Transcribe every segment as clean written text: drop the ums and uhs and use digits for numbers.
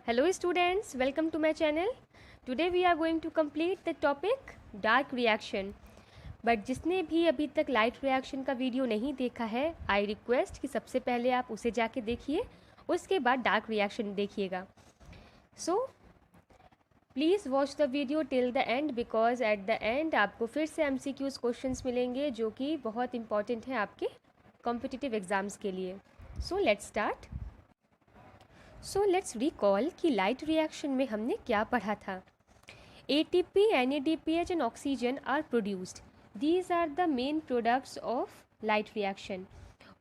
Hello students, welcome to my channel. Today we are going to complete the topic dark reaction. But जिसने भी अभी तक light reaction का video नहीं देखा है, आई रिक्वेस्ट कि सबसे पहले आप उसे जाके देखिए, उसके बाद डार्क रिएक्शन देखिएगा. So please watch the video till the end because at the end आपको फिर से MCQs क्वेश्चंस मिलेंगे जो कि बहुत इंपॉर्टेंट हैं आपके कॉम्पिटिटिव एग्ज़ाम्स के लिए. So let's start. So let's recall कि लाइट रिएक्शन में हमने क्या पढ़ा था. ATP, NADPH and oxygen are produced. These are the main products of light reaction.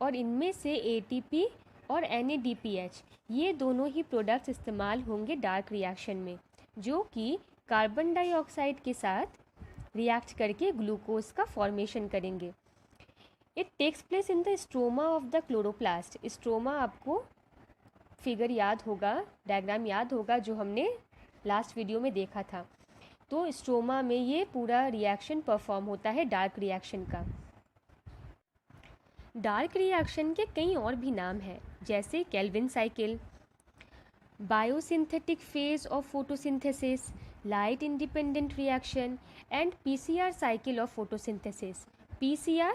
और इनमें से ATP और NADPH ये दोनों ही प्रोडक्ट्स इस्तेमाल होंगे डार्क रिएक्शन में, जो कि कार्बन डाइऑक्साइड के साथ रिएक्ट करके ग्लूकोज का फॉर्मेशन करेंगे. It takes place in the stroma of the chloroplast. Stroma आपको फिगर याद होगा, डायग्राम याद होगा जो हमने लास्ट वीडियो में देखा था. तो स्ट्रोमा में ये पूरा रिएक्शन परफॉर्म होता है डार्क रिएक्शन का. डार्क रिएक्शन के कई और भी नाम हैं, जैसे Calvin cycle, biosynthetic phase of photosynthesis, light independent reaction and PCR cycle of photosynthesis. PCR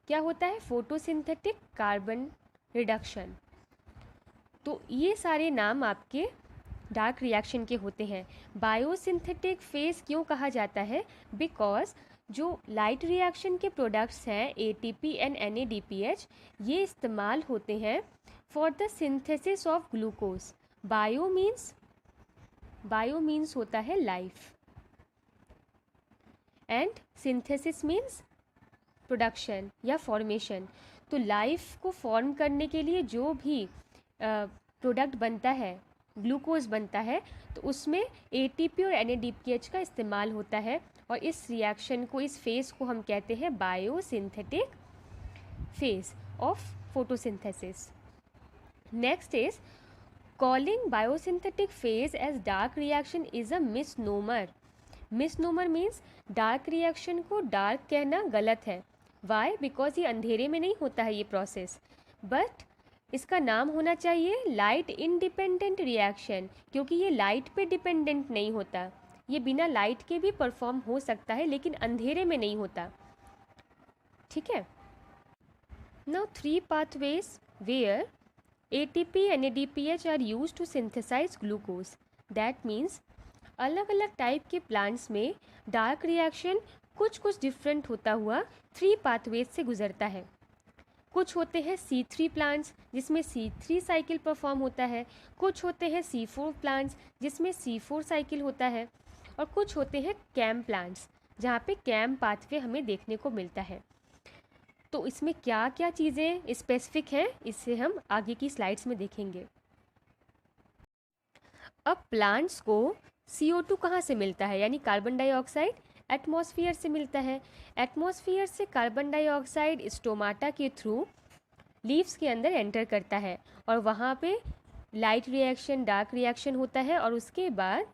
क्या होता है? Photosynthetic carbon reduction. तो ये सारे नाम आपके डार्क रिएक्शन के होते हैं. बायोसिंथेटिक फेज क्यों कहा जाता है? बिकॉज जो लाइट रिएक्शन के प्रोडक्ट्स हैं ATP एंड NADPH ये इस्तेमाल होते हैं for the synthesis of glucose. Bio means होता है life and synthesis means production या फॉर्मेशन. तो लाइफ को फॉर्म करने के लिए जो भी प्रोडक्ट बनता है, ग्लूकोज बनता है, तो उसमें ATP और NADPH का इस्तेमाल होता है. और इस रिएक्शन को, इस फेज़ को हम कहते हैं biosynthetic phase of photosynthesis. Next is calling biosynthetic phase as dark reaction is a misnomer. Misnomer means dark reaction को डार्क कहना गलत है. वाई? बिकॉज ये अंधेरे में नहीं होता है ये प्रोसेस, बट इसका नाम होना चाहिए लाइट इंडिपेंडेंट रिएक्शन, क्योंकि ये लाइट पे डिपेंडेंट नहीं होता. ये बिना लाइट के भी परफॉर्म हो सकता है, लेकिन अंधेरे में नहीं होता. ठीक है. Now 3 pathways where ATP NADPH are used to synthesize glucose. That means अलग अलग टाइप के प्लांट्स में डार्क रिएक्शन कुछ डिफरेंट होता हुआ 3 pathways से गुजरता है. कुछ होते हैं C3 प्लांट्स जिसमें C3 साइकिल परफॉर्म होता है, कुछ होते हैं C4 प्लांट्स जिसमें C4 साइकिल होता है, और कुछ होते हैं कैम प्लांट्स जहाँ पे कैम पाथवे हमें देखने को मिलता है. तो इसमें क्या क्या चीज़ें स्पेसिफिक हैं इससे हम आगे की स्लाइड्स में देखेंगे. अब प्लांट्स को CO2 कहाँ से मिलता है, यानी कार्बन डाइऑक्साइड एटमॉस्फेयर से मिलता है. एटमॉस्फेयर से कार्बन डाइऑक्साइड स्टोमाटा के थ्रू लीव्स के अंदर एंटर करता है और वहाँ पे लाइट रिएक्शन, डार्क रिएक्शन होता है, और उसके बाद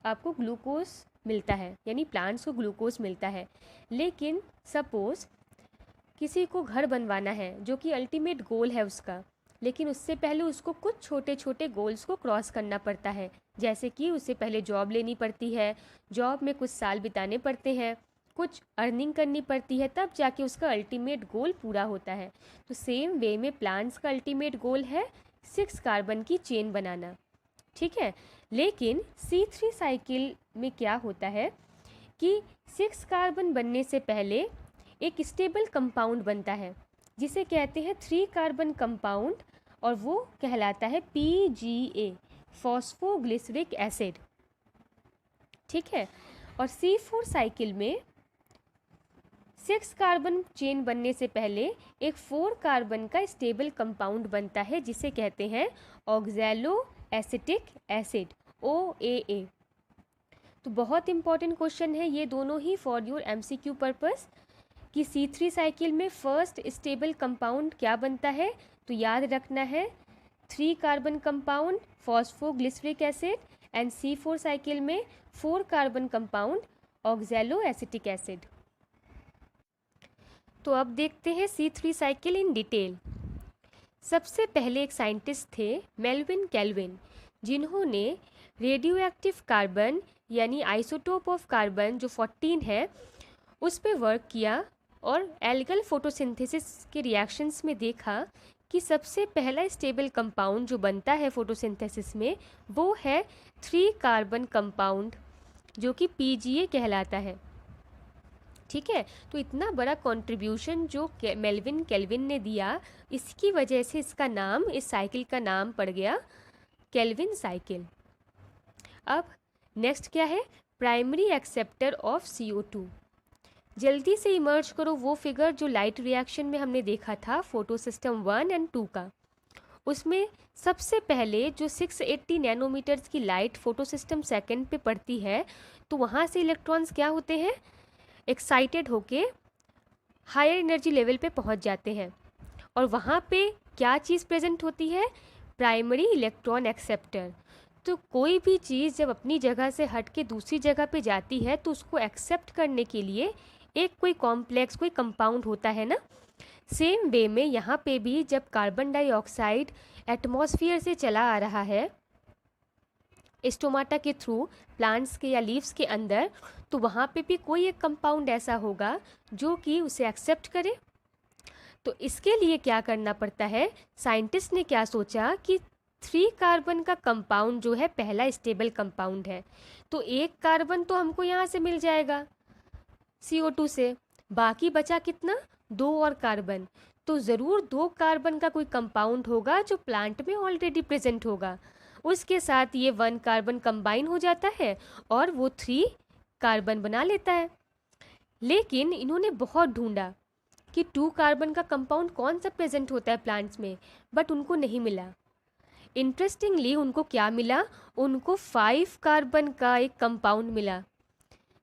आपको ग्लूकोज मिलता है, यानी प्लांट्स को ग्लूकोज मिलता है. लेकिन सपोज़ किसी को घर बनवाना है, जो कि अल्टीमेट गोल है उसका, लेकिन उससे पहले उसको कुछ छोटे छोटे गोल्स को क्रॉस करना पड़ता है. जैसे कि उससे पहले जॉब लेनी पड़ती है, जॉब में कुछ साल बिताने पड़ते हैं, कुछ अर्निंग करनी पड़ती है, तब जाके उसका अल्टीमेट गोल पूरा होता है. तो सेम वे में प्लांट्स का अल्टीमेट गोल है 6 कार्बन की चेन बनाना. ठीक है. लेकिन C3 साइकिल में क्या होता है कि 6 कार्बन बनने से पहले एक स्टेबल कंपाउंड बनता है जिसे कहते हैं 3 कार्बन कंपाउंड, और वो कहलाता है PGA, फॉस्फोग्लिसरिक एसिड. ठीक है. और C4 साइकिल में 6 कार्बन चेन बनने से पहले एक 4 कार्बन का स्टेबल कंपाउंड बनता है जिसे कहते हैं ऑक्सैलो एसिटिक एसिड, OAA. तो बहुत इंपॉर्टेंट क्वेश्चन है ये दोनों ही फॉर योर MCQ पर्पस कि C3 साइकिल में फर्स्ट स्टेबल कंपाउंड क्या बनता है. तो याद रखना है 3 carbon compound phosphoglyceric acid, and C4 cycle में 4 carbon compound oxalo acetic acid. तो अब देखते हैं C3 साइकिल इन डिटेल. सबसे पहले एक साइंटिस्ट थे मेल्विन केल्विन, जिन्होंने रेडियो एक्टिव कार्बन यानी आइसोटोप ऑफ कार्बन जो 14 है उस पे वर्क किया और एल्गल फोटोसिंथेसिस के रिएक्शंस में देखा कि सबसे पहला स्टेबल कंपाउंड जो बनता है फोटोसिंथेसिस में वो है 3 कार्बन कंपाउंड जो कि PGA कहलाता है। ठीक है, तो इतना बड़ा कंट्रीब्यूशन जो मेल्विन केल्विन ने दिया, इसकी वजह से इसका नाम, इस साइकिल का नाम पड़ गया केल्विन साइकिल। अब नेक्स्ट क्या है, प्राइमरी एक्सेप्टर ऑफ CO2। जल्दी से इमर्ज करो वो फिगर जो लाइट रिएक्शन में हमने देखा था फोटो सिस्टम 1 और 2 का। उसमें सबसे पहले जो 680 नैनोमीटर्स की लाइट फोटो सिस्टम सेकेंड पे पड़ती है, तो वहाँ से इलेक्ट्रॉन्स क्या होते हैं, एक्साइटेड होके हायर एनर्जी लेवल पे पहुँच जाते हैं और वहाँ पे क्या चीज़ प्रेजेंट होती है, प्राइमरी इलेक्ट्रॉन एक्सेप्टर। तो कोई भी चीज़ जब अपनी जगह से हट के दूसरी जगह पे जाती है तो उसको एक्सेप्ट करने के लिए एक कोई कॉम्प्लेक्स, कोई कंपाउंड होता है ना। सेम वे में यहाँ पे भी जब कार्बन डाइऑक्साइड एटमॉस्फेयर से चला आ रहा है स्टोमाटा के थ्रू प्लांट्स के या लीव्स के अंदर, तो वहाँ पे भी कोई एक कंपाउंड ऐसा होगा जो कि उसे एक्सेप्ट करे। तो इसके लिए क्या करना पड़ता है, साइंटिस्ट ने क्या सोचा कि 3 कार्बन का कंपाउंड जो है पहला स्टेबल कंपाउंड है, तो एक कार्बन तो हमको यहाँ से मिल जाएगा CO2 से, बाकी बचा कितना, 2 और कार्बन। तो ज़रूर 2 कार्बन का कोई कंपाउंड होगा जो प्लांट में ऑलरेडी प्रेजेंट होगा, उसके साथ ये 1 कार्बन कंबाइन हो जाता है और वो 3 कार्बन बना लेता है। लेकिन इन्होंने बहुत ढूंढा कि 2 कार्बन का कंपाउंड कौन सा प्रेजेंट होता है प्लांट्स में, बट उनको नहीं मिला। इंटरेस्टिंगली उनको क्या मिला, उनको 5 कार्बन का एक कंपाउंड मिला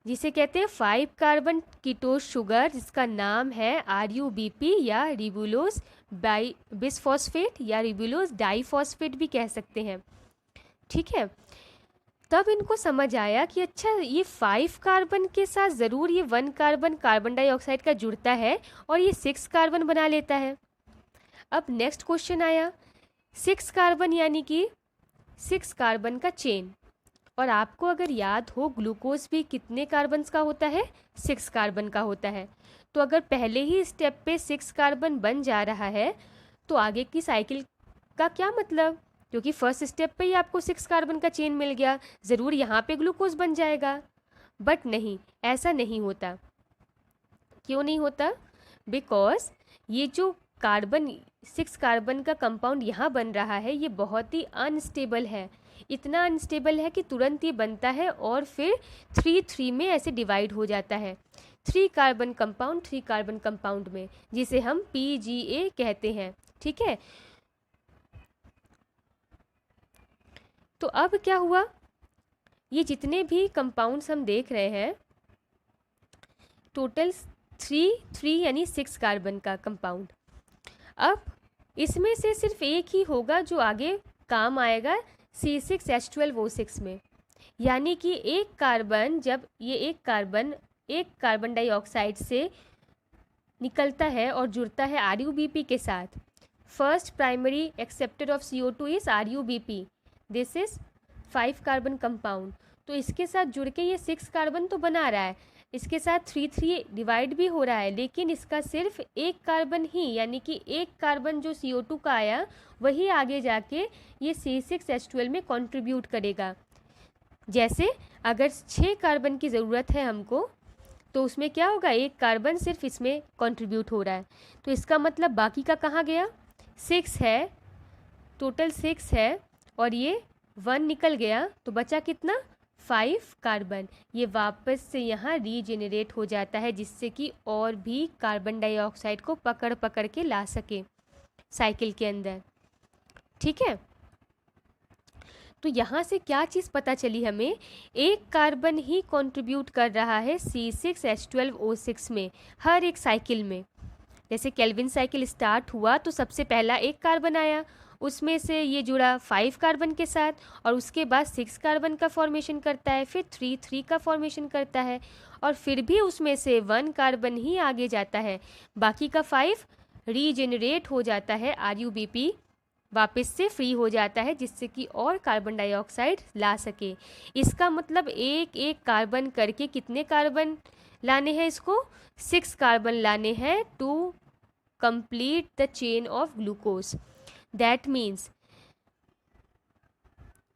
जिसे कहते हैं 5 कार्बन कीटोस शुगर, जिसका नाम है RUBP या रिबुलोज बिसफॉस्फेट या रिबुलोज डाइफॉस्फेट भी कह सकते हैं। ठीक है, तब इनको समझ आया कि अच्छा ये 5 कार्बन के साथ ज़रूर ये 1 कार्बन कार्बन डाइऑक्साइड का जुड़ता है और ये 6 कार्बन बना लेता है। अब नेक्स्ट क्वेश्चन आया, 6 कार्बन यानी कि 6 कार्बन का चेन। और आपको अगर याद हो ग्लूकोज भी कितने कार्बन्स का होता है, 6 कार्बन का होता है। तो अगर पहले ही स्टेप पे 6 कार्बन बन जा रहा है तो आगे की साइकिल का क्या मतलब, क्योंकि फर्स्ट स्टेप पे ही आपको 6 कार्बन का चेन मिल गया, ज़रूर यहाँ पे ग्लूकोज बन जाएगा। बट नहीं, ऐसा नहीं होता। क्यों नहीं होता, बिकॉज ये जो कार्बन 6 कार्बन का कंपाउंड यहाँ बन रहा है ये बहुत ही अनस्टेबल है। इतना अनस्टेबल है कि तुरंत ही बनता है और फिर 3-3 में ऐसे डिवाइड हो जाता है, 3 कार्बन कंपाउंड 3 कार्बन कंपाउंड में, जिसे हम PGA कहते हैं। ठीक है, तो अब क्या हुआ, ये जितने भी कंपाउंड्स हम देख रहे हैं टोटल 3 यानी 6 कार्बन का कंपाउंड। अब इसमें से सिर्फ एक ही होगा जो आगे काम आएगा C6H12O6 में, यानी कि एक कार्बन, जब ये एक कार्बन डाइऑक्साइड से निकलता है और जुड़ता है RUBP के साथ, first primary acceptor of CO2 is RUBP, this is 5 carbon compound. तो इसके साथ जुड़ के ये 6 कार्बन तो बना रहा है, इसके साथ 3-3 डिवाइड भी हो रहा है, लेकिन इसका सिर्फ एक कार्बन ही, यानी कि एक कार्बन जो CO2 का आया वही आगे जाके ये C6H12 में कंट्रीब्यूट करेगा। जैसे अगर 6 कार्बन की ज़रूरत है हमको, तो उसमें क्या होगा, एक कार्बन सिर्फ इसमें कंट्रीब्यूट हो रहा है, तो इसका मतलब बाकी का कहाँ गया, 6 है, टोटल 6 है और ये 1 निकल गया, तो बचा कितना, 5 कार्बन। ये वापस से यहाँ रीजेनरेट हो जाता है जिससे कि और भी कार्बन डाइऑक्साइड को पकड़ पकड़ के ला सके साइकिल के अंदर। ठीक है, तो यहाँ से क्या चीज़ पता चली हमें, एक कार्बन ही कंट्रीब्यूट कर रहा है C6H12O6 में हर एक साइकिल में। जैसे केल्विन साइकिल स्टार्ट हुआ तो सबसे पहला एक कार्बन आया, उसमें से ये जुड़ा 5 कार्बन के साथ और उसके बाद 6 कार्बन का फॉर्मेशन करता है, फिर 3-3 का फॉर्मेशन करता है और फिर भी उसमें से 1 कार्बन ही आगे जाता है, बाकी का 5 रीजेनरेट हो जाता है RUBP वापस से फ्री हो जाता है, जिससे कि और कार्बन डाइऑक्साइड ला सके। इसका मतलब एक एक कार्बन करके कितने कार्बन लाने हैं इसको? 6 कार्बन लाने हैं to complete the chain of glucose. That means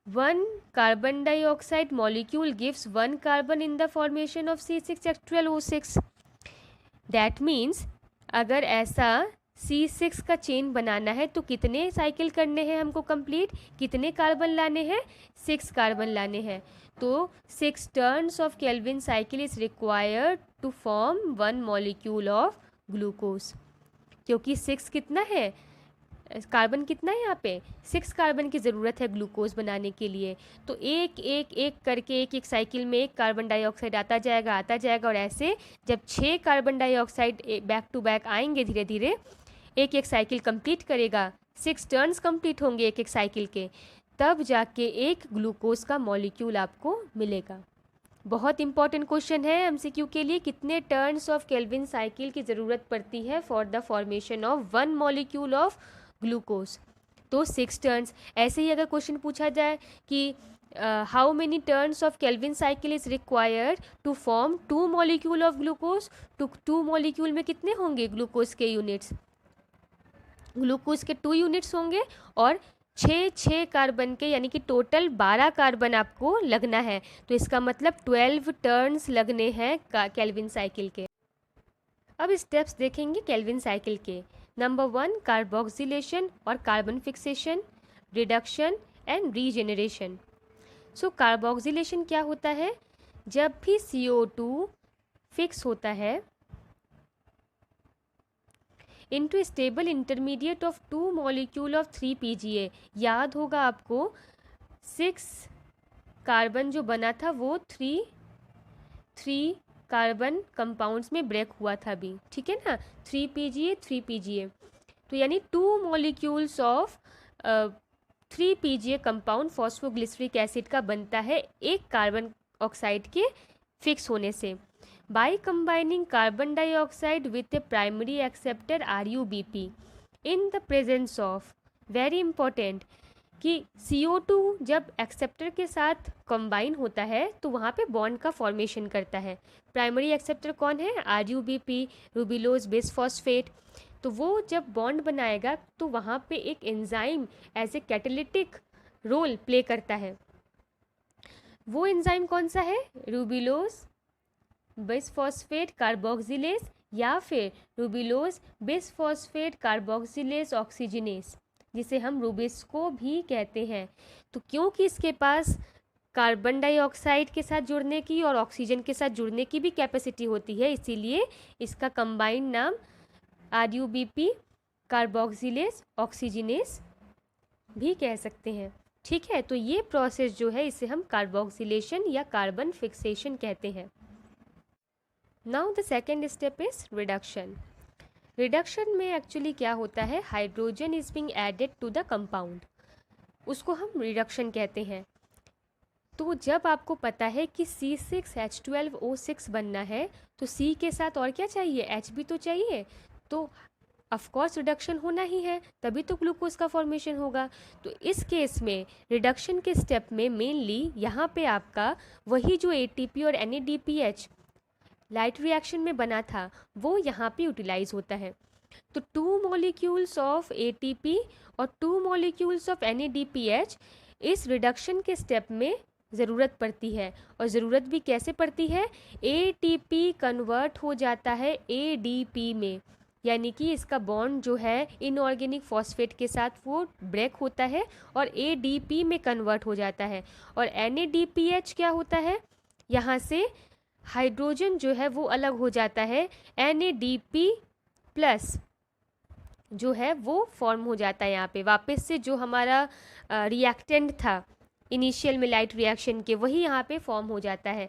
1 carbon dioxide molecule gives 1 carbon in the formation of C6H12O6. That means अगर ऐसा C6 का चेन बनाना है तो कितने साइकिल करने हैं हमको कंप्लीट? कितने कार्बन लाने हैं? 6 कार्बन लाने हैं। तो 6 turns of Calvin cycle is required to form 1 molecule of glucose. क्योंकि 6 कितना है, कार्बन कितना है यहाँ पे? 6 कार्बन की ज़रूरत है ग्लूकोज बनाने के लिए। तो एक एक एक करके एक एक साइकिल में एक कार्बन डाइऑक्साइड आता जाएगा और ऐसे जब 6 carbon dioxide back to back आएंगे धीरे धीरे, एक एक साइकिल कंप्लीट करेगा, 6 टर्न्स कंप्लीट होंगे एक एक साइकिल के, तब जाके एक ग्लूकोज का मॉलिक्यूल आपको मिलेगा। बहुत इंपॉर्टेंट क्वेश्चन है एमसीक्यू के लिए। कितने टर्न्स ऑफ केल्विन साइकिल की ज़रूरत पड़ती है for the formation of 1 molecule of glucose? तो 6 टर्न्स। ऐसे ही अगर क्वेश्चन पूछा जाए कि how many turns of Calvin cycle is required to form 2 molecule of glucose, तो 2 मॉलिक्यूल में कितने होंगे ग्लूकोज के यूनिट्स? ग्लूकोज के 2 यूनिट्स होंगे और 6 कार्बन के, यानी कि टोटल 12 कार्बन आपको लगना है। तो इसका मतलब 12 टर्न्स लगने हैं केल्विन साइकिल के। अब स्टेप्स देखेंगे केल्विन साइकिल के। नंबर 1 कार्बोक्सिलेशन और carbon fixation, reduction and regeneration. So carboxylation क्या होता है? जब भी CO2 फिक्स होता है into stable intermediate of 2 molecule of 3 PGA। याद होगा आपको 6 कार्बन जो बना था वो 3 कार्बन कंपाउंड्स में ब्रेक हुआ था अभी, ठीक है ना? 3 PGA। तो यानी 2 molecules of 3 PGA compound phosphoglyceric acid का बनता है एक कार्बन ऑक्साइड के फिक्स होने से। By combining carbon dioxide with A primary acceptor RuBP in the presence of, very important, कि CO2 जब एक्सेप्टर के साथ कंबाइन होता है तो वहाँ पे बॉन्ड का फॉर्मेशन करता है। प्राइमरी एक्सेप्टर कौन है? RuBP, ribulose bis phosphate. तो वो जब बॉन्ड बनाएगा तो वहाँ पे एक enzyme as a catalytic role play करता है। वो एंजाइम कौन सा है? रूबिलोज बेस फॉस्फेट कार्बोक्सिलेज या फिर रूबिलोज बेस फॉस्फेट कार्बोक्सिलेज ऑक्सीजनेस, जिसे हम रूबिस्को भी कहते हैं। तो क्योंकि इसके पास कार्बन डाइऑक्साइड के साथ जुड़ने की और ऑक्सीजन के साथ जुड़ने की भी कैपेसिटी होती है, इसीलिए इसका कंबाइंड नाम RuBP कार्बोक्सिलेज ऑक्सीजनेस भी कह सकते हैं, ठीक है? तो ये प्रोसेस जो है इसे हम कार्बोक्सिलेशन या कार्बन फिक्सेशन कहते हैं। Now the second step is reduction. Reduction में एक्चुअली क्या होता है? Hydrogen is being added to the compound, उसको हम रिडक्शन कहते हैं। तो जब आपको पता है कि C6H12O6 बनना है तो C के साथ और क्या चाहिए? H भी तो चाहिए। तो ऑफकोर्स रिडक्शन होना ही है, तभी तो ग्लूकोज का फॉर्मेशन होगा। तो इस केस में रिडक्शन के स्टेप में मेनली यहाँ पे आपका वही जो ATP और NADPH लाइट रिएक्शन में बना था वो यहाँ पे यूटिलाइज होता है। तो 2 मॉलिक्यूल्स ऑफ ATP और 2 मॉलिक्यूल्स ऑफ NADPH इस रिडक्शन के स्टेप में ज़रूरत पड़ती है। और ज़रूरत भी कैसे पड़ती है? ATP कन्वर्ट हो जाता है ADP में, यानी कि इसका बॉन्ड जो है इनऑर्गेनिक फॉस्फेट के साथ वो ब्रेक होता है और ADP में कन्वर्ट हो जाता है। और NADPH क्या होता है? यहाँ से हाइड्रोजन जो है वो अलग हो जाता है, NADP प्लस जो है वो फॉर्म हो जाता है यहाँ पे वापस से। जो हमारा रिएक्टेंट था इनिशियल में लाइट रिएक्शन के, वही यहाँ पे फॉर्म हो जाता है।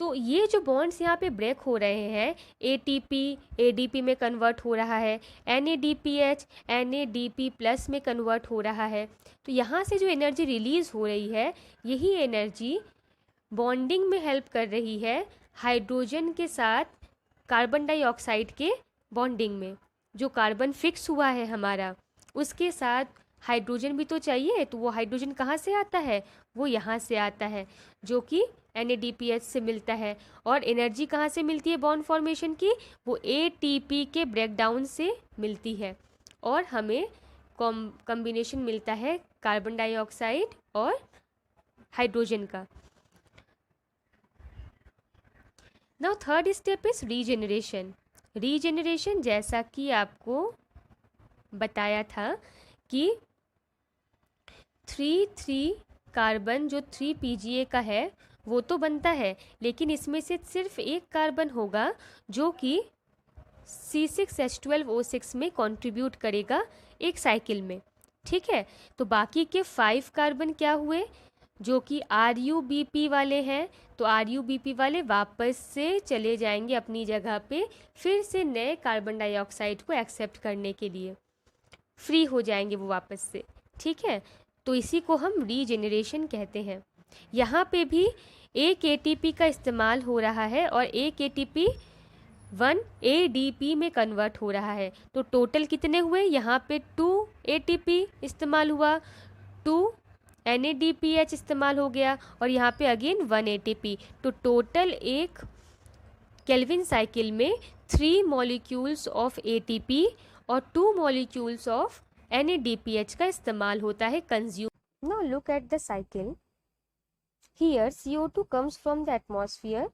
तो ये जो बॉन्ड्स यहाँ पे ब्रेक हो रहे हैं, ATP ADP में कन्वर्ट हो रहा है, NADPH NADP प्लस में कन्वर्ट हो रहा है। तो यहाँ से जो एनर्जी रिलीज़ हो रही है, यही एनर्जी बॉन्डिंग में हेल्प कर रही है हाइड्रोजन के साथ कार्बन डाइऑक्साइड के बॉन्डिंग में। जो कार्बन फिक्स हुआ है हमारा, उसके साथ हाइड्रोजन भी तो चाहिए, तो वो हाइड्रोजन कहाँ से आता है, वो यहाँ से आता है, जो कि NADPH से मिलता है। और एनर्जी कहाँ से मिलती है बॉन्ड फॉर्मेशन की, वो ATP के ब्रेकडाउन से मिलती है। और हमें कॉम्बिनेशन मिलता है कार्बन डाइऑक्साइड और हाइड्रोजन का। Now third step is regeneration. Regeneration जैसा कि आपको बताया था कि 3 कार्बन जो 3 PGA का है वो तो बनता है, लेकिन इसमें से सिर्फ एक कार्बन होगा जो कि C6H12O6 में कंट्रीब्यूट करेगा एक साइकिल में। ठीक है, तो बाकी के 5 कार्बन क्या हुए, जो कि RUBP वाले हैं, तो RUBP वाले वापस से चले जाएंगे अपनी जगह पे, फिर से नए कार्बन डाइऑक्साइड को एक्सेप्ट करने के लिए फ्री हो जाएंगे वो वापस से। ठीक है, तो इसी को हम रीजेनरेशन कहते हैं। यहाँ पे भी एक ATP का इस्तेमाल हो रहा है और एक ATP 1 ADP में कन्वर्ट हो रहा है। तो टोटल कितने हुए, यहाँ पे 2 ATP इस्तेमाल हुआ, 2 NADPH इस्तेमाल हो गया, और यहाँ पे अगेन 1 ATP। तो टोटल एक केल्विन साइकिल में 3 मॉलिक्यूल्स ऑफ ATP और 2 मॉलिक्यूल्स ऑफ NADPH का इस्तेमाल होता है consume. Now look at the cycle. Here CO2 comes from the atmosphere,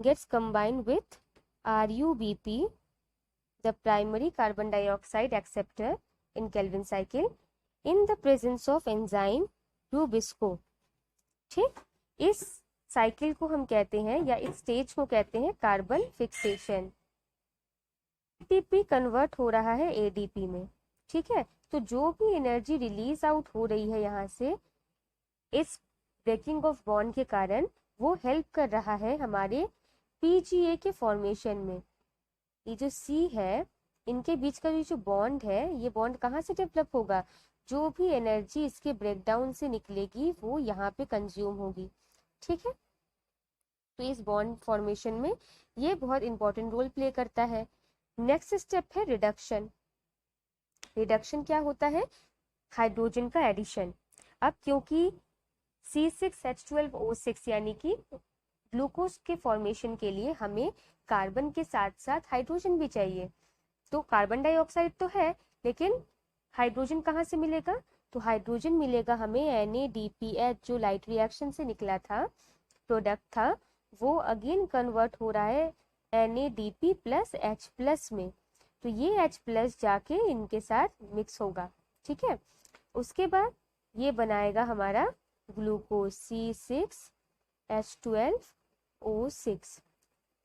gets combined with RUBP, the primary carbon dioxide acceptor in Kelvin cycle, in the presence of enzyme Rubisco। ठीक, इस cycle को हम कहते हैं या इस stage को कहते हैं कार्बन फिक्सेशन। ATP कन्वर्ट हो रहा है ADP में। ठीक है, तो जो भी एनर्जी रिलीज आउट हो रही है यहाँ से इस ब्रेकिंग ऑफ बॉन्ड के कारण, वो हेल्प कर रहा है हमारे PGA के फॉर्मेशन में। ये जो C है, इनके बीच का जो बॉन्ड है, ये बॉन्ड कहाँ से डेवलप होगा, जो भी एनर्जी इसके ब्रेकडाउन से निकलेगी वो यहाँ पे कंज्यूम होगी। ठीक है, तो इस बॉन्ड फॉर्मेशन में ये बहुत इंपॉर्टेंट रोल प्ले करता है। नेक्स्ट स्टेप है रिडक्शन। रिडक्शन क्या होता है, हाइड्रोजन का एडिशन। अब क्योंकि C6H12O6 यानी कि ग्लूकोज के फॉर्मेशन के लिए हमें कार्बन के साथ साथ हाइड्रोजन भी चाहिए। तो कार्बन डाइऑक्साइड तो है, लेकिन हाइड्रोजन कहाँ से मिलेगा, तो हाइड्रोजन मिलेगा हमें NADPH, जो लाइट रिएक्शन से निकला था, प्रोडक्ट था, वो अगेन कन्वर्ट हो रहा है NADP प्लस H+ में। तो ये H+ जाके इनके साथ मिक्स होगा। ठीक है, उसके बाद ये बनाएगा हमारा ग्लूकोज C6H12O6।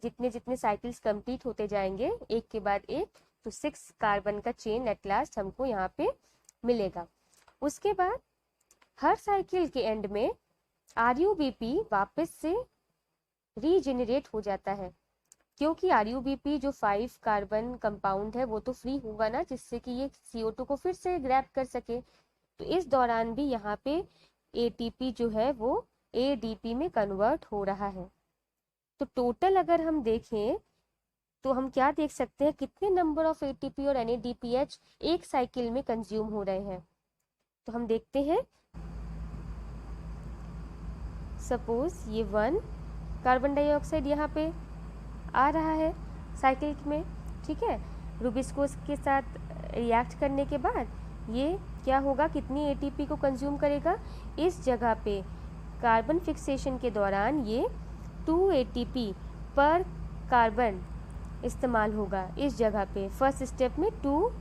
जितने जितने साइकिल्स कंप्लीट होते जाएंगे एक के बाद एक, तो 6 कार्बन का चेन एट लास्ट हमको यहाँ पे मिलेगा। उसके बाद हर साइकिल के एंड में RUBP वापस से रीजेनरेट हो जाता है, क्योंकि RUBP जो 5 कार्बन कंपाउंड है वो तो फ्री होगा ना, जिससे कि ये CO2 को फिर से ग्रैब कर सके। तो इस दौरान भी यहाँ पे ATP जो है वो ADP में कन्वर्ट हो रहा है। तो टोटल अगर हम देखें तो हम क्या देख सकते हैं, कितने नंबर ऑफ ATP और NADPH एक साइकिल में कंज्यूम हो रहे हैं। तो हम देखते हैं, सपोज ये 1 कार्बन डाइऑक्साइड यहाँ पे आ रहा है साइकिल में। ठीक है, रूबिस्कोस के साथ रिएक्ट करने के बाद ये क्या होगा, कितनी ATP को कंज्यूम करेगा, इस जगह पे कार्बन फिक्सेशन के दौरान ये 2 ATP पर कार्बन इस्तेमाल होगा। इस जगह पे फर्स्ट स्टेप में 2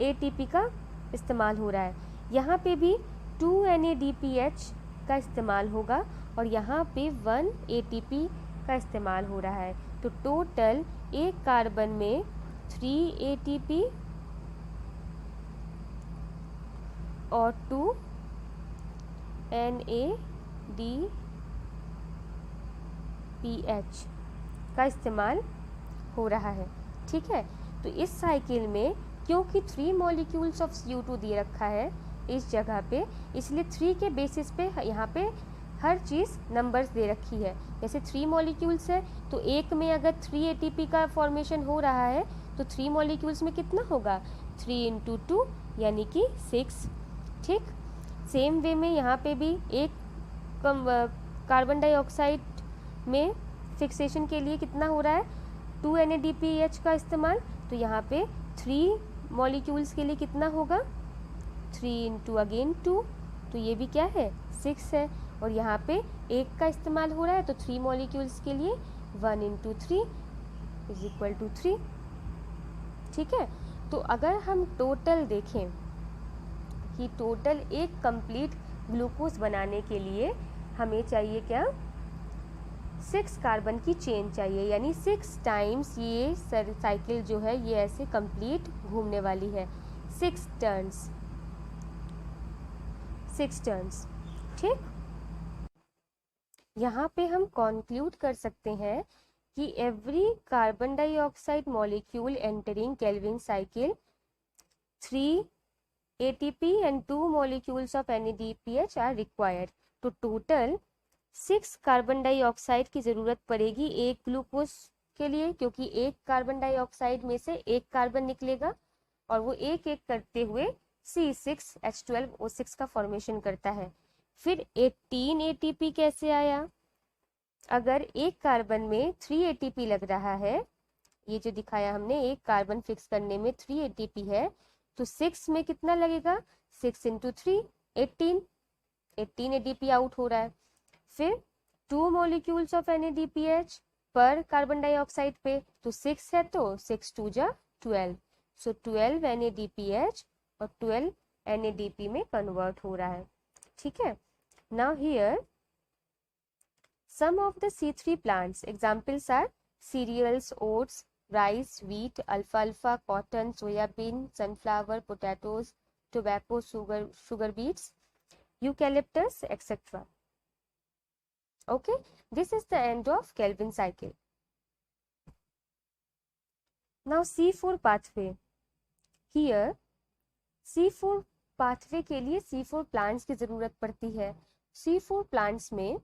ATP का इस्तेमाल हो रहा है, यहाँ पे भी 2 NADPH का इस्तेमाल होगा और यहाँ पे 1 ATP का इस्तेमाल हो रहा है। तो टोटल एक कार्बन में 3 ATP और 2 NADPH का इस्तेमाल हो रहा है। ठीक है, तो इस साइकिल में क्योंकि 3 मॉलिक्यूल्स ऑफ CO2 दे रखा है इस जगह पे, इसलिए 3 के बेसिस पे यहाँ पे हर चीज़ नंबर्स दे रखी है। जैसे 3 मॉलिक्यूल्स है तो एक में अगर 3 ATP का फॉर्मेशन हो रहा है तो 3 मॉलिक्यूल्स में कितना होगा, 3 × 2 यानी कि 6। ठीक, सेम वे में यहाँ पे भी एक कार्बन डाइऑक्साइड में फिक्सेशन के लिए कितना हो रहा है, 2 NADPH का इस्तेमाल, तो यहाँ पे 3 मॉलिक्यूल्स के लिए कितना होगा, 3 इंटू अगेन 2, तो ये भी क्या है 6 है। और यहाँ पे एक का इस्तेमाल हो रहा है तो 3 मॉलिक्यूल्स के लिए 1 इंटू 3 इज इक्वल टू 3। ठीक है, तो अगर हम टोटल देखें कि टोटल एक कंप्लीट ग्लूकोज बनाने के लिए हमें चाहिए क्या, 6 कार्बन की चेन चाहिए, यानी 6 टाइम्स ये साइकिल जो है ये ऐसे कंप्लीट घूमने वाली है, 6 टर्न्स, 6 टर्न्स। ठीक, यहाँ पे हम कंक्लूड कर सकते हैं कि every carbon dioxide molecule entering Calvin cycle 3 ATP and 2 molecules of NADPH are required। तो टोटल 6 कार्बन डाइऑक्साइड की ज़रूरत पड़ेगी एक ग्लूकोज के लिए, क्योंकि एक कार्बन डाइऑक्साइड में से एक कार्बन निकलेगा और वो एक एक करते हुए C6H12O6 का फॉर्मेशन करता है। फिर 18 ATP कैसे आया, अगर एक कार्बन में 3 ATP लग रहा है, ये जो दिखाया हमने एक कार्बन फिक्स करने में 3 ATP है, तो 6 में कितना लगेगा, 6 इंटू 3 18, 18 ADP आउट हो रहा है। फिर 2 मॉलिक्यूल्स ऑफ NADPH पर कार्बन डाइऑक्साइड पे, तो 6 है तो 6 2 जा 12, सो 12 NADPH और 12 NADP में कन्वर्ट हो रहा है। ठीक है, now here some of the C3 plants examples are cereals, oats, rice, wheat, alfalfa, cotton, soybean, sunflower, potatoes, tobacco, sugar beets, eucalyptus, etc. Okay, this is the end of Calvin cycle. Now C4 pathway. Here C4 pathway के लिए C4 plants की जरूरत पड़ती है। C4 plants में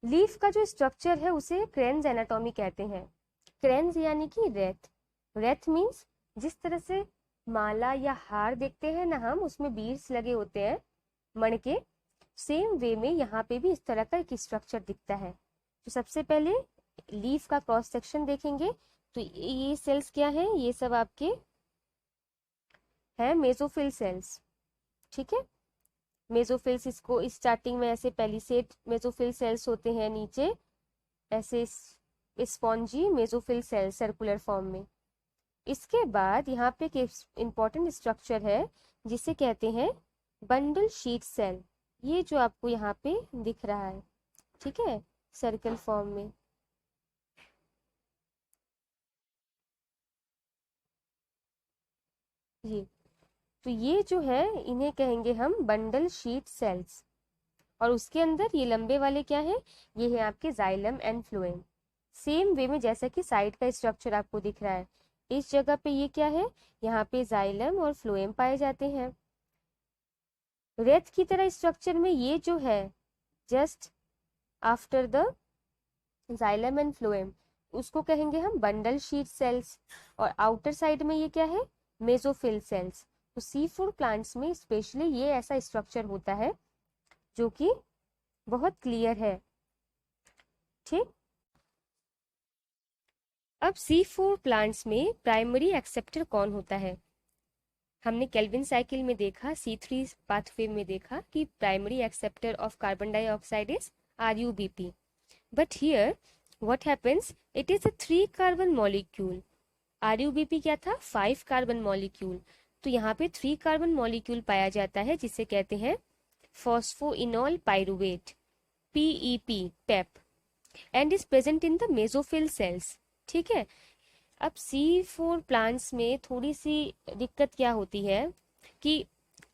leaf का जो structure है उसे क्रेन्स एनाटॉमी कहते हैं। क्रेन्स यानी कि रेथ, रेथ मीन्स जिस तरह से माला या हार देखते हैं ना हम, उसमें बीड्स लगे होते हैं मण के, सेम वे में यहाँ पे भी इस तरह का एक स्ट्रक्चर दिखता है। तो सबसे पहले लीफ का क्रॉस सेक्शन देखेंगे, तो ये सेल्स क्या है, ये सब आपके है मेसोफिल सेल्स। ठीक है, मेसोफिल्स, इसको स्टार्टिंग में ऐसे पेलिसेड मेसोफिल सेल्स होते हैं, नीचे ऐसे spongy mesophyll shell circular form में। इसके बाद यहाँ पे एक इम्पॉर्टेंट स्ट्रक्चर है जिसे कहते हैं बंडल शीट सेल, ये जो आपको यहाँ पे दिख रहा है। ठीक है, सर्कल फॉर्म में। ये तो ये जो है इन्हें कहेंगे हम बंडल शीट सेल्स, और उसके अंदर ये लंबे वाले क्या है, ये है आपके xylem and phloem. Same way में जैसा कि साइड का स्ट्रक्चर आपको दिख रहा है, इस जगह पे ये क्या है, यहाँ पे जाइलम और फ्लोएम पाए जाते हैं। रेत की तरह स्ट्रक्चर में ये जो है just after the xylem and phloem, उसको कहेंगे हम बंडल शीट सेल्स, और आउटर साइड में ये क्या है, मेसोफिल सेल्स। तो C4 प्लांट्स में स्पेशली ये ऐसा स्ट्रक्चर होता है जो कि बहुत क्लियर है। ठीक, अब C4 प्लांट्स में प्राइमरी एक्सेप्टर कौन होता है, हमने केल्विन साइकिल में देखा, C3 पाथवे में देखा कि primary acceptor of carbon dioxide is RUBP, but here what happens, it is a 3 carbon molecule. RUBP क्या था, 5 कार्बन मॉलिक्यूल, तो यहाँ पे 3 कार्बन मॉलिक्यूल पाया जाता है जिसे कहते हैं phosphoenol pyruvate, PEP, Pep, and is present in the mesophyll cells. ठीक है, अब C4 प्लांट्स में थोड़ी सी दिक्कत क्या होती है कि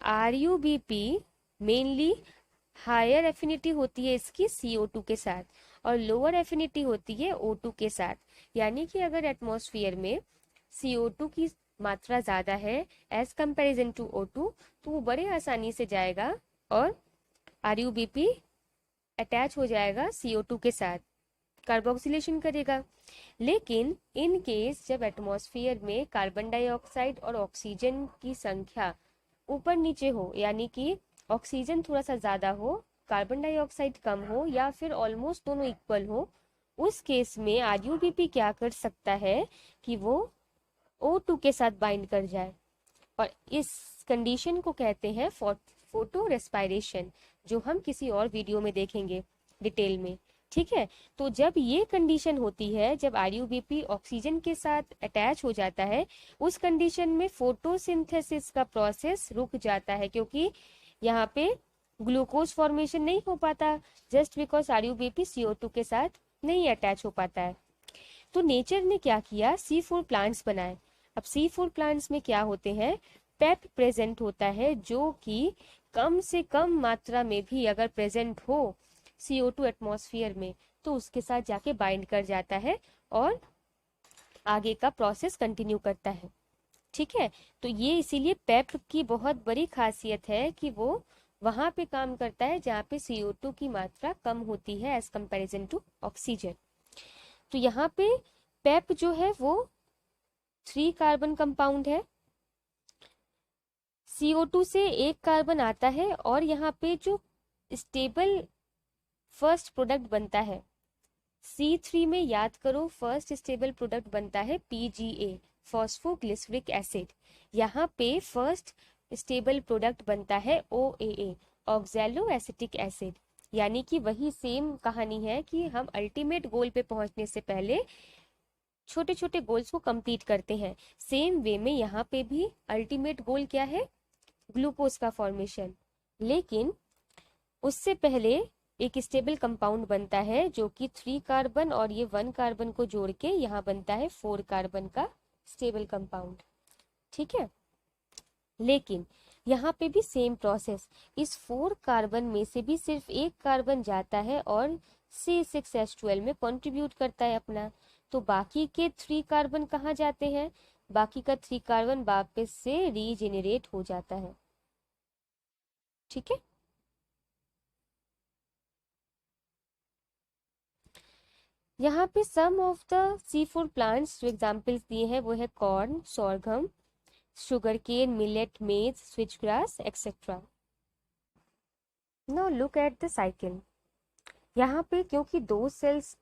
RUBP मेनली हायर एफिनिटी होती है इसकी CO2 के साथ, और लोअर एफिनिटी होती है O2 के साथ। यानी कि अगर एटमॉस्फेयर में CO2 की मात्रा ज़्यादा है एज कंपेरिजन टू O2, तो वो बड़े आसानी से जाएगा और RUBP अटैच हो जाएगा CO2 के साथ। कार्बोक्सिलेशन करेगा। लेकिन इन केस जब एटमॉस्फेयर में कार्बन डाइऑक्साइड और ऑक्सीजन की संख्या ऊपर नीचे हो, यानी कि ऑक्सीजन थोड़ा सा ज़्यादा हो, कार्बन डाइऑक्साइड कम हो, या फिर ऑलमोस्ट दोनों इक्वल हो, उस केस में आरयूबीपी क्या कर सकता है कि वो O2 के साथ बाइंड कर जाए, और इस कंडीशन को कहते हैं फोटो रेस्पायरेशन, जो हम किसी और वीडियो में देखेंगे डिटेल में। ठीक है, तो जब ये कंडीशन होती है, जब आरयूबीपी ऑक्सीजन के साथ अटैच हो जाता है, उस कंडीशन में फोटोसिंथेसिस का प्रोसेस रुक जाता है, क्योंकि यहाँ पे ग्लूकोज फॉर्मेशन नहीं हो पाता, जस्ट बिकॉज आरयूबीपी CO2 के साथ नहीं अटैच हो पाता है। तो नेचर ने क्या किया, C4 प्लांट्स बनाए। अब C4 प्लांट्स में क्या होते हैं, पेप प्रेजेंट होता है, जो कि कम से कम मात्रा में भी अगर प्रेजेंट हो CO2 एटमॉस्फेयर में, तो उसके साथ जाके बाइंड कर जाता है और आगे का प्रोसेस कंटिन्यू करता है। ठीक है, तो ये इसीलिए पेप की बहुत बड़ी खासियत है कि वो वहां पे काम करता है जहाँ पे CO2 की मात्रा कम होती है एज कंपेरिजन टू ऑक्सीजन। तो यहाँ पे पेप जो है वो 3 कार्बन कंपाउंड है, CO2 से एक कार्बन आता है, और यहाँ पे जो स्टेबल फर्स्ट प्रोडक्ट बनता है C3 में, याद करो फर्स्ट स्टेबल प्रोडक्ट बनता है PGA, फॉस्फोग्लिसरिक एसिड। यहाँ पे फर्स्ट स्टेबल प्रोडक्ट बनता है OAA, ऑक्सैलो एसिटिक एसिड। यानी कि वही सेम कहानी है कि हम अल्टीमेट गोल पे पहुंचने से पहले छोटे छोटे गोल्स को कंप्लीट करते हैं। सेम वे में यहाँ पे भी अल्टीमेट गोल क्या है, ग्लूकोज का फॉर्मेशन। लेकिन उससे पहले एक स्टेबल कंपाउंड बनता है जो कि 3 कार्बन और ये 1 कार्बन को जोड़ के यहाँ बनता है 4 कार्बन का स्टेबल कंपाउंड। ठीक है, लेकिन यहाँ पे भी सेम प्रोसेस, इस 4 कार्बन में से भी सिर्फ एक कार्बन जाता है और C6H12 में कंट्रीब्यूट करता है अपना। तो बाकी के 3 कार्बन कहाँ जाते हैं, बाकी का 3 कार्बन वापस से रीजेनरेट हो जाता है। ठीक है, यहाँ पे some of the C4 plants जो एग्जाम्पल्स दिए हैं वो है corn, sorghum, sugar cane, millet, maize, switch grass etcetera. Now look at the cycle. यहाँ पे क्योंकि 2 सेल्स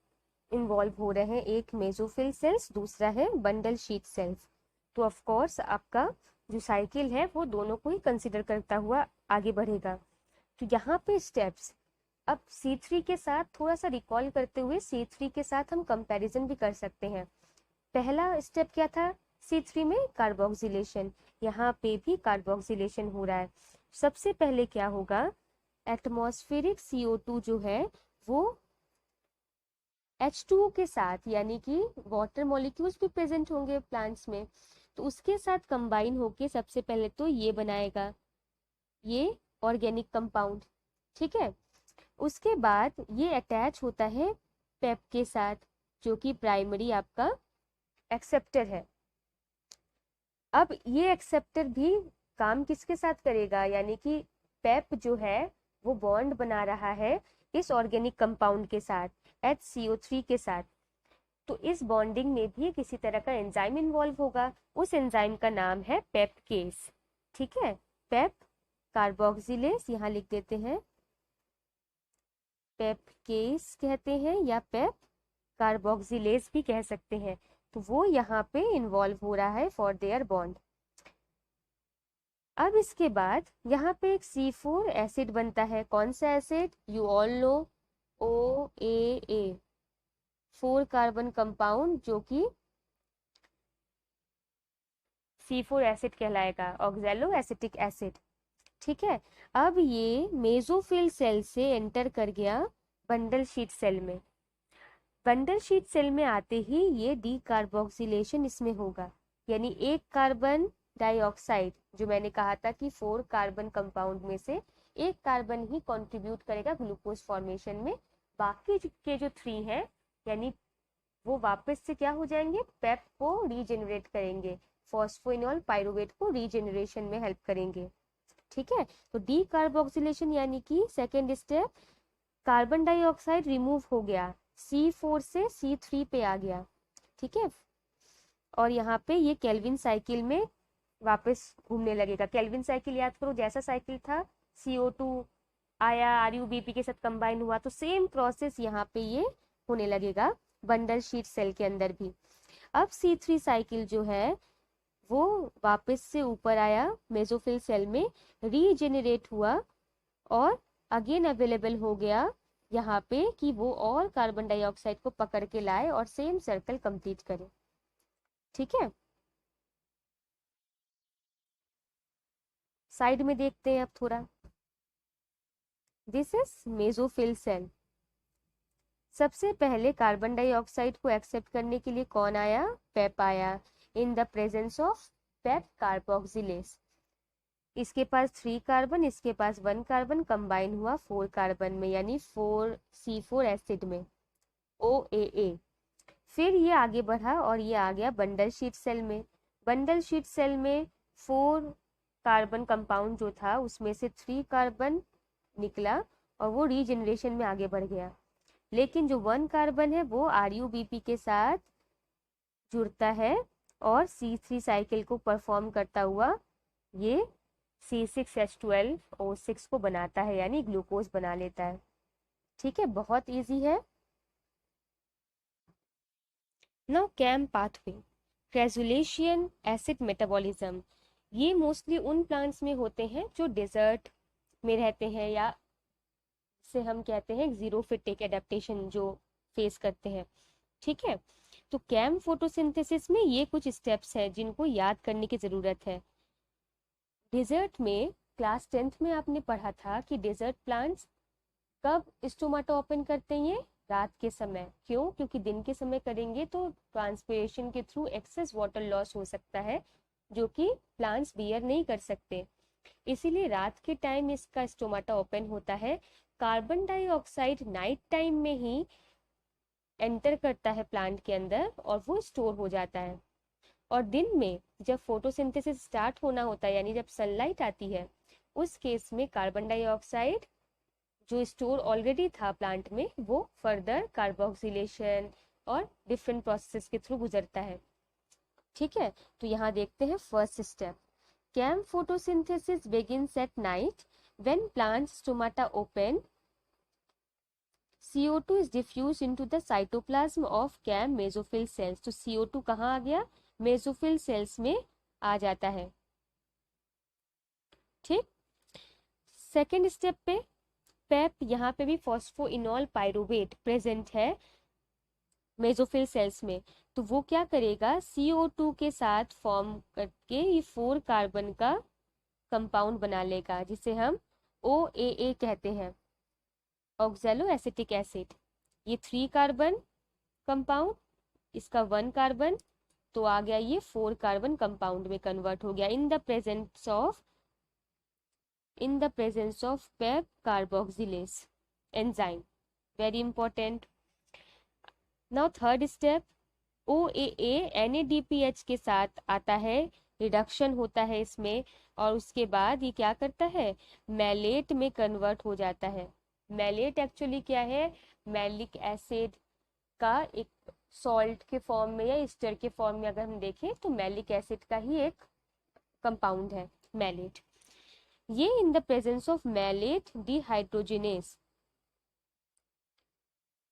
इन्वॉल्व हो रहे हैं, एक मेसोफिल सेल्स, दूसरा है बंडल शीट सेल्स, तो ऑफ कोर्स आपका जो साइकिल है वो दोनों को ही कंसिडर करता हुआ आगे बढ़ेगा। तो यहाँ पे स्टेप्स, अब C3 के साथ थोड़ा सा रिकॉल करते हुए C3 के साथ हम कंपैरिजन भी कर सकते हैं। पहला स्टेप क्या था C3 में, कार्बोक्सिलेशन। यहाँ पे भी कार्बोक्सिलेशन हो रहा है। सबसे पहले क्या होगा, एटमॉस्फेरिक CO2 जो है वो H2O के साथ, यानी कि वाटर मॉलिक्यूल्स भी प्रेजेंट होंगे प्लांट्स में, तो उसके साथ कंबाइन होके सबसे पहले तो ये बनाएगा, ये ऑर्गेनिक कंपाउंड। ठीक है, उसके बाद ये अटैच होता है पेप के साथ, जो कि प्राइमरी आपका एक्सेप्टर है। अब ये एक्सेप्टर भी काम किसके साथ करेगा, यानी कि पेप जो है वो बॉन्ड बना रहा है इस ऑर्गेनिक कंपाउंड के साथ, HCO3 के साथ। तो इस बॉन्डिंग में भी किसी तरह का एंजाइम इन्वॉल्व होगा, उस एंजाइम का नाम है पेपकेस। ठीक है, पेप कार्बोक्सिलेस यहाँ लिख देते हैं, पेपकेस कहते हैं या पेप कार्बोक्सिलेस भी कह सकते हैं। तो वो यहाँ पे इन्वॉल्व हो रहा है फॉर देयर बॉन्ड। अब इसके बाद यहाँ पे एक C4 एसिड बनता है, कौन सा acid, you all know, OAA, 4 carbon compound जो कि C4 एसिड कहलाएगा, ऑक्सैलो एसिटिक एसिड। ठीक है, अब ये मेसोफिल सेल से एंटर कर गया बंडल शीट सेल में। बंडल शीट सेल में आते ही ये डीकार्बोक्सिलेशन इसमें होगा, यानी एक कार्बन डाइऑक्साइड, जो मैंने कहा था कि 4 कार्बन कंपाउंड में से एक कार्बन ही कंट्रीब्यूट करेगा ग्लूकोज फॉर्मेशन में, बाकी के जो 3 हैं यानी वो वापस से क्या हो जाएंगे, पेप को रीजेनरेट करेंगे, फॉस्फोइनॉल पाइरुवेट को रीजेनरेशन में हेल्प करेंगे। ठीक है, तो डीकार्बोक्सिलेशन यानी कि second step, carbon dioxide remove हो गया, C4 से C3 पे आ गया, ठीक है। और यहाँ पे ये केल्विन साइकिल में वापस घूमने लगेगा। केल्विन साइकिल याद करो, जैसा साइकिल था, CO2 आया, RuBP के साथ कंबाइन हुआ, तो सेम प्रोसेस यहाँ पे ये होने लगेगा बंडल शीट सेल के अंदर भी। अब C3 साइकिल जो है वो वापस से ऊपर आया, मेसोफिल सेल में रीजेनरेट हुआ और अगेन अवेलेबल हो गया यहाँ पे कि वो और कार्बन डाइऑक्साइड को पकड़ के लाए और सेम सर्कल कंप्लीट करे, ठीक है। साइड में देखते हैं अब थोड़ा। This is mesophyll cell. सबसे पहले कार्बन डाइऑक्साइड को एक्सेप्ट करने के लिए कौन आया? पेप आया, इन the presence of PEP carboxylase. इसके पास 3 कार्बन, इसके पास 1 कार्बन, कंबाइन हुआ 4 कार्बन में, यानी 4C4 एसिड में, OAA। फिर ये आगे बढ़ा और ये आ गया बंडल शीट सेल में। बंडल शीट सेल में 4 कार्बन कंपाउंड जो था उसमें से 3 कार्बन निकला और वो रीजनरेशन में आगे बढ़ गया। लेकिन जो 1 कार्बन है वो RuBP के साथ जुड़ता है और C3 साइकिल को परफॉर्म करता हुआ ये C6H12O6 को बनाता है, यानी ग्लूकोज बना लेता है, ठीक है। बहुत इजी है। Now CAM pathway, crassulacean acid metabolism. ये मोस्टली उन प्लांट्स में होते हैं जो डेजर्ट में रहते हैं, या से हम कहते हैं जीरोफिटिक एडेप्टेशन जो फेस करते हैं, ठीक है। तो कैम फोटोसिंथेसिस में ये कुछ स्टेप्स हैं जिनको याद करने की जरूरत है। डेजर्ट में क्लास 10th में आपने पढ़ा था कि डेजर्ट प्लांट्स कब स्टोमाटा ओपन करते हैं? रात के समय। क्यों? क्योंकि दिन के समय करेंगे तो ट्रांसपिरेशन के थ्रू एक्सेस वाटर लॉस हो सकता है जो कि प्लांट्स बियर नहीं कर सकते, इसीलिए रात के टाइम इसका स्टोमाटा ओपन होता है। कार्बन डाइऑक्साइड नाइट टाइम में ही एंटर करता है प्लांट के अंदर और वो स्टोर हो जाता है। और दिन में जब फोटोसिंथेसिस स्टार्ट होना होता है, यानी जब सनलाइट आती है, उस केस में कार्बन डाइऑक्साइड जो स्टोर ऑलरेडी था प्लांट में वो फर्दर कार्बोक्सिलेशन और डिफरेंट प्रोसेसेस के थ्रू गुजरता है, ठीक है। तो यहाँ देखते हैं first step. CAM photosynthesis begins at night when plant stomata open. CO2 is diffused into the cytoplasm of CAM mesophyll cells. तो CO2 कहाँ आ गया? मेसोफिल सेल्स में आ जाता है, ठीक। सेकेंड स्टेप पे पेप, यहाँ पे भी फॉस्फोइनॉल पायरुवेट प्रेजेंट है मेसोफिल सेल्स में। तो वो क्या करेगा? CO2 के साथ फॉर्म करके ये 4 कार्बन का कंपाउंड बना लेगा जिसे हम OAA कहते हैं, ऑक्सैलो एसिटिक एसिड। ये 3 कार्बन कंपाउंड, इसका 1 कार्बन, तो आ गया ये 4 कार्बन कंपाउंड में कन्वर्ट हो गया इन the presence of PEP carboxylase enzyme, very important. Now third step, OAA NADPH के साथ आता है, रिडक्शन होता है इसमें, और उसके बाद ये क्या करता है? मैलेट में कन्वर्ट हो जाता है। मैलेट एक्चुअली क्या है? मैलिक एसिड का एक सॉल्ट के फॉर्म में या एस्टर के फॉर्म में अगर हम देखें तो मैलिक एसिड का ही एक कंपाउंड है मैलेट। ये in the presence of malate dehydrogenase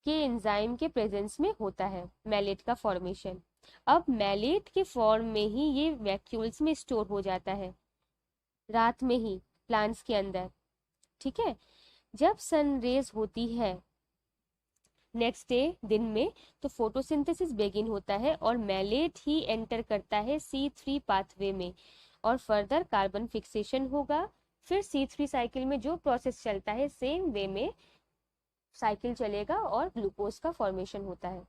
के एंजाइम के प्रेजेंस में होता है मैलेट का फॉर्मेशन। अब मैलेट के फॉर्म में ही ये वैक्यूल्स में स्टोर हो जाता है रात में ही प्लांट्स के अंदर, ठीक है। जब सन रेज होती है नेक्स्ट डे दिन में तो फोटोसिंथेसिस बेगिन होता है और मैलेट ही एंटर करता है C3 पाथवे में और फर्दर कार्बन फिक्सेशन होगा। फिर C3 साइकिल में जो प्रोसेस चलता है सेम वे में साइकिल चलेगा और ग्लूकोज का फॉर्मेशन होता है।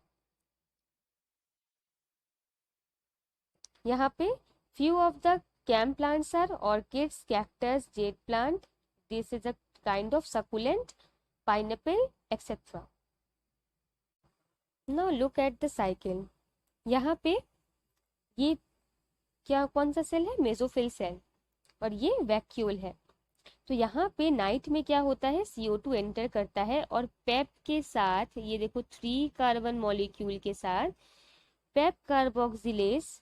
यहाँ पे few of the CAM plants are orchids, cactus, jade plant. This is a kind of succulent, pineapple, etc. Now look at the cycle. यहाँ पे ये क्या, कौन सा सेल है? मेसोफिल सेल, और ये वैक्यूल है। तो यहाँ पे नाइट में क्या होता है, CO2 एंटर करता है और पेप के साथ, ये देखो 3 कार्बन मॉलिक्यूल के साथ पेप कार्बोक्सिलेज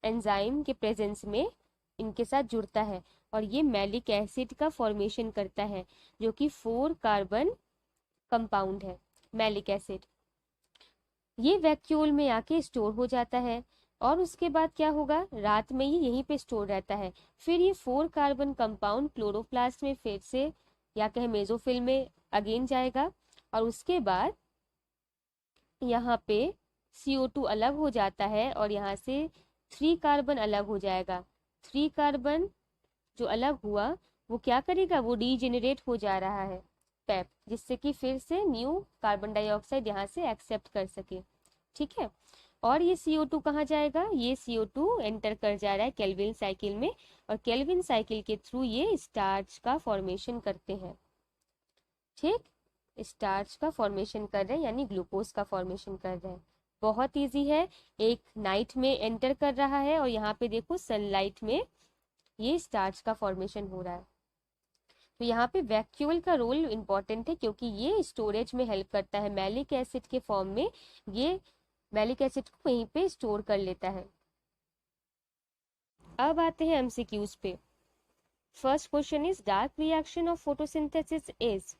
एंजाइम के प्रेजेंस में इनके साथ जुड़ता है और ये मैलिक एसिड का फॉर्मेशन करता है, जो कि 4 कार्बन कंपाउंड है मैलिक एसिड। ये वैक्यूल में आके स्टोर हो जाता है और उसके बाद क्या होगा, रात में ही यहीं पे स्टोर रहता है। फिर ये 4 कार्बन कंपाउंड क्लोरोप्लास्ट में फिर से या कहे मेसोफिल में अगेन जाएगा और उसके बाद यहाँ पे CO2 अलग हो जाता है और यहाँ से 3 कार्बन अलग हो जाएगा। 3 कार्बन जो अलग हुआ वो क्या करेगा, वो डीजेनरेट हो जा रहा है पेप, जिससे कि फिर से न्यू कार्बन डाइऑक्साइड यहाँ से एक्सेप्ट कर सके। ठीक है, और ये CO2 कहाँ जाएगा, ये CO2 एंटर कर जा रहा है केल्विन साइकिल में और केल्विन साइकिल के थ्रू ये स्टार्च का फॉर्मेशन करते हैं। ठीक, स्टार्च का फॉर्मेशन कर रहे हैं यानी ग्लूकोज का फॉर्मेशन कर रहे हैं। बहुत इजी है, एक नाइट में एंटर कर रहा है और यहाँ पे देखो सनलाइट में ये स्टार्च का फॉर्मेशन हो रहा है। तो यहाँ पे वैक्यूल का रोल इंपॉर्टेंट है क्योंकि ये स्टोरेज में हेल्प करता है, मैलिक एसिड के फॉर्म में ये मैलिक एसिड को वहीं पे स्टोर कर लेता है। अब आते हैं MCQs पे। First question is dark reaction of photosynthesis is,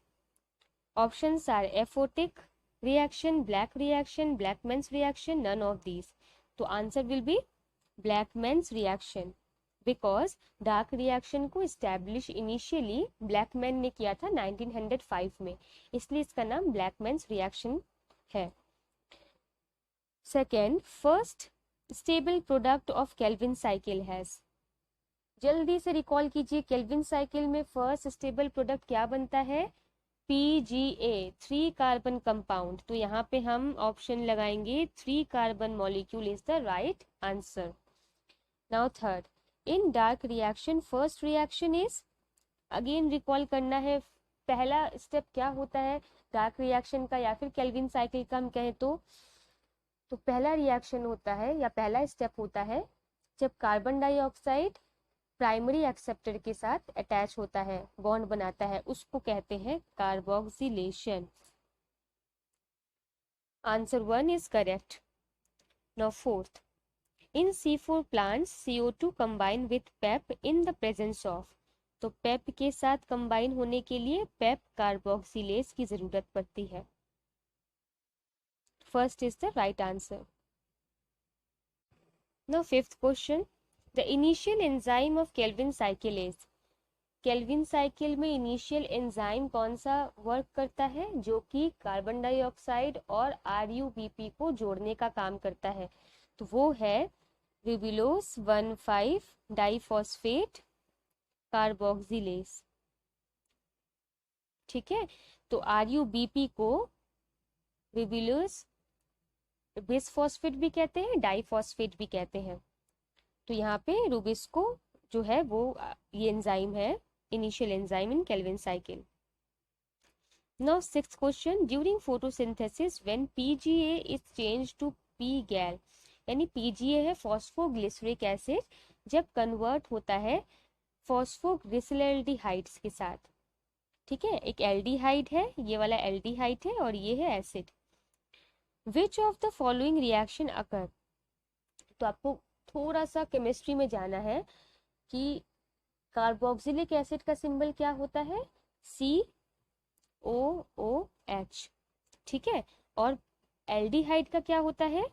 options are aphotic reaction, black reaction, Blackman's reaction, none of these. तो answer will be Blackman's reaction, because dark reaction को स्टैब्लिश इनिशियली ब्लैकमैन ने किया था 1905 में, इसलिए इसका नाम ब्लैकमैन्स रिएक्शन है। Second, first stable product of Calvin cycle has, जल्दी से रिकॉल कीजिए, केल्विन साइकिल में फर्स्ट स्टेबल प्रोडक्ट क्या बनता है, PGA 3 कार्बन कंपाउंड। तो यहाँ पे हम ऑप्शन लगाएंगे 3 carbon molecule is the right answer. Now third, in dark reaction first reaction is, again recall करना है पहला स्टेप क्या होता है डार्क रिएक्शन का या फिर केल्विन साइकिल का हम कहें तो पहला रिएक्शन होता है या पहला स्टेप होता है जब कार्बन डाइऑक्साइड प्राइमरी एक्सेप्टर के साथ अटैच होता है, बॉन्ड बनाता है, उसको कहते हैं carboxylation. Answer 1 is correct. Now fourth, in C4 plants CO2 combine with PEP in the presence of, तो पेप के साथ कंबाइन होने के लिए पेप कार्बोक्सिलेज की जरूरत पड़ती है। First is the right answer. Now fifth question, the initial enzyme of Calvin cycle is, kelvin cycle में इनिशियल एंजाइम कौन सा वर्क करता है, जो कि कार्बन डाइऑक्साइड और RuBP को जोड़ने का काम करता है, तो वो है रिबुलोस 1,5 डाइफॉस्फेट कार्बोक्सिलेज। ठीक है, तो RuBP को रिबुलोस बिसफॉस्फेट भी कहते हैं, डाइफॉस्फेट भी कहते हैं। तो यहाँ पे रूबिस्को जो है वो ये एंजाइम है, initial enzyme in Calvin cycle. Now sixth question, during photosynthesis when PGA is change to P-gal, यानी PGA है फॉस्फोग्लिसरिक एसिड, जब कन्वर्ट होता है फॉस्फोग्लिसरल्डिहाइड्स के साथ। ठीक है, एक एल्डिहाइड है, ये वाला एल्डिहाइड है और ये है acid. Which of the following reaction occur, तो आपको थोड़ा सा केमिस्ट्री में जाना है कि कार्बोक्सिलिक एसिड का सिंबल क्या होता है, COOH। ठीक है, और एल्डिहाइड का क्या होता है,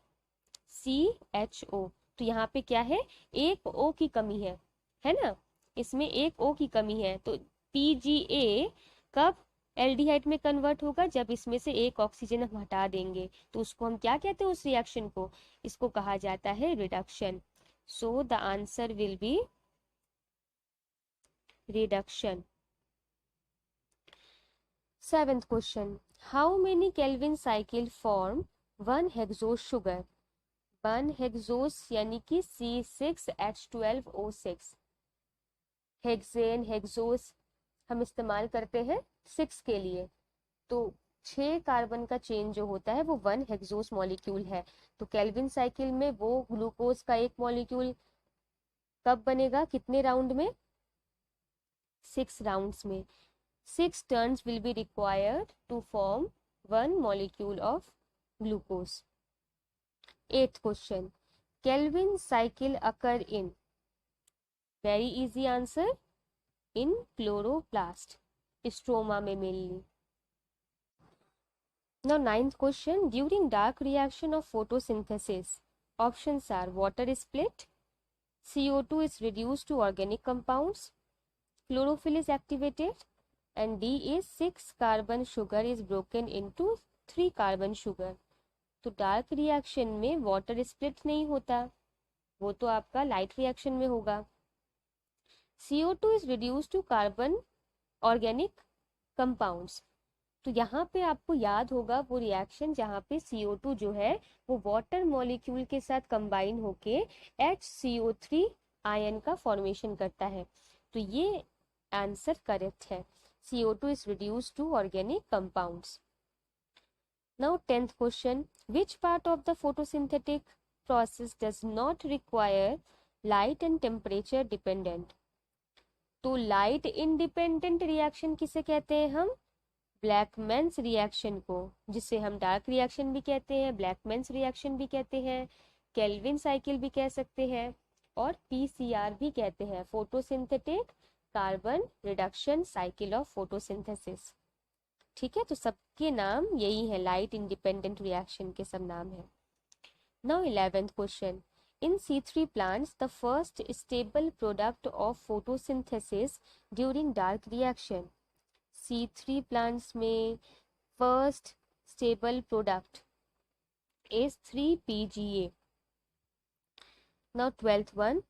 CHO। तो यहाँ पे क्या है, एक O की कमी है ना, इसमें एक O की कमी है, तो PGA कब एल्डिहाइड में कन्वर्ट होगा, जब इसमें से एक ऑक्सीजन हम हटा देंगे, तो उसको हम क्या कहते हैं, उस रिएक्शन को, इसको कहा जाता है reduction. So the answer will be reduction. Seventh question, how many Calvin cycle form one hexose sugar, one hexose यानी कि C6H12O6। हेक्सेन हेक्सोस हम इस्तेमाल करते हैं 6 के लिए, तो 6 कार्बन का चेन जो होता है वो 1 हेक्सोस मॉलिक्यूल है। तो केल्विन साइकिल में वो ग्लूकोज का एक मॉलिक्यूल कब बनेगा, कितने राउंड में, 6 राउंड्स में 6 turns will be required to form 1 molecule of glucose. 8th question, Calvin cycle occur in, very easy answer, in chloroplast, stroma में mainly. Now 9th question, during dark reaction of photosynthesis, options are water split, CO2 is reduced to organic compounds, chlorophyll is activated, and D is 6 carbon sugar is broken into 3 carbon sugar। तो dark reaction में water split नहीं होता, वो तो आपका light reaction में होगा। CO2 is reduce to carbon organic compounds, तो यहाँ पे आपको याद होगा वो रिएक्शन जहाँ पे CO2 जो है वो वाटर मॉलिक्यूल के साथ कंबाइन होके HCO3 आयन का फॉर्मेशन करता है, तो ये आंसर करेक्ट है। CO2 is reduced to organic compounds। Now 10th question, which part of the photosynthetic process does not require light and temperature dependent? तो लाइट इंडिपेंडेंट रिएक्शन किसे कहते हैं हम? ब्लैकमैन्स रिएक्शन को, जिसे हम डार्क रिएक्शन भी कहते हैं, ब्लैकमैन्स रिएक्शन भी कहते हैं, केल्विन साइकिल भी कह सकते हैं, और PCR भी कहते हैं, photosynthetic carbon reduction cycle of photosynthesis. ठीक है, तो सबके नाम यही है, लाइट इंडिपेंडेंट रिएक्शन के सब नाम है। Now 11th question, in C3 plants the first stable product of photosynthesis during dark reaction, C3 plants में first stable product is 3-PGA। Now 12th one,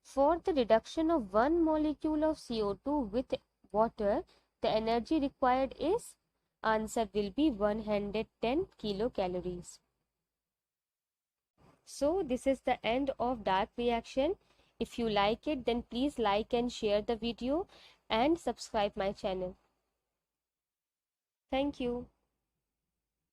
for the reduction of 1 molecule of CO2 with water, the energy required is, answer will be 110 kilocalories। So this is the end of dark reaction. If you like it, then please like and share the video and subscribe my channel. Thank you.